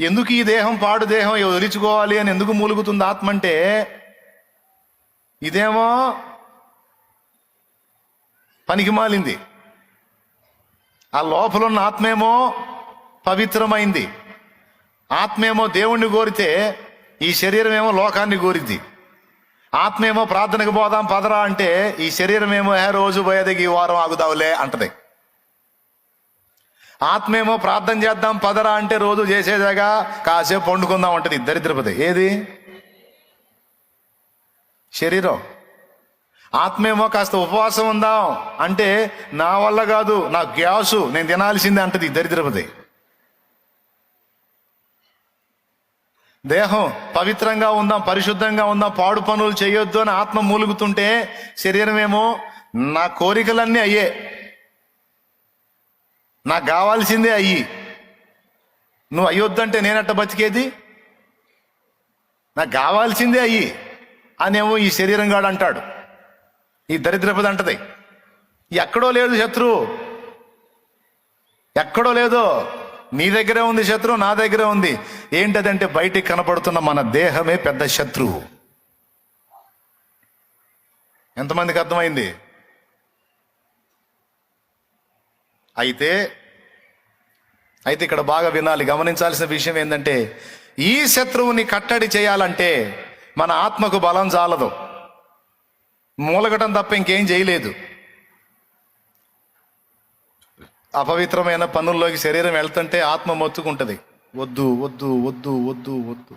ఎందుకు ఈ దేహం పాడు దేహం వదిలించుకోవాలి అని ఎందుకు మూలుగుతుంది ఆత్మ అంటే, ఇదేమో పనికి మాలింది, ఆ లోపల ఉన్న ఆత్మేమో పవిత్రమైంది. ఆత్మేమో దేవుణ్ణి కోరితే ఈ శరీరం ఏమో లోకాన్ని కోరిద్ది. ఆత్మేమో ప్రార్థనకు పోదాం పదరా అంటే ఈ శరీరం ఏమో రోజు పోయేదికి ఈ వారం ఆగుదావులే అంటది. ఆత్మేమో ప్రార్థన చేద్దాం పదరా అంటే రోజు చేసేదాగా కాసేపు పండుకుందాం అంటది. దరిద్రపతి ఏది? శరీరం. ఆత్మేమో కాస్త ఉపవాసం ఉందాం అంటే నా వల్ల కాదు, నా గ్యాసు, నేను తినాల్సిందే అంటది. దరిద్రపతి. దేహం పవిత్రంగా ఉందాం, పరిశుద్ధంగా ఉందాం, పాడు పనులు చేయొద్దు అని ఆత్మ మూలుగుతుంటే శరీరం ఏమో నా కోరికలన్నీ అయ్యే, నాకు కావాల్సిందే అయ్యి, నువ్వు అయ్యొద్దంటే నేనట్ట బతికేది, నాకు కావాల్సిందే అయ్యి అనేమో ఈ శరీరం గాడు అంటాడు. ఈ దరిద్రపది అంటది. ఎక్కడో లేదు శత్రువు, ఎక్కడో లేదో, నీ దగ్గరే ఉంది శత్రువు, నా దగ్గరే ఉంది. ఏంటదంటే బయటికి కనపడుతున్న మన దేహమే పెద్ద శత్రువు. ఎంతమందికి అర్థమైంది? అయితే ఇక్కడ బాగా వినాలి, గమనించాల్సిన విషయం ఏంటంటే, ఈ శత్రువుని కట్టడి చేయాలంటే మన ఆత్మకు బలం చాలదు, మూలగటం తప్ప ఇంకేం చేయలేదు. అపవిత్రమైన పనుల్లోకి శరీరం వెళ్తుంటే ఆత్మ మొత్తుకుంటది, వద్దు వద్దు వద్దు వద్దు వద్దు.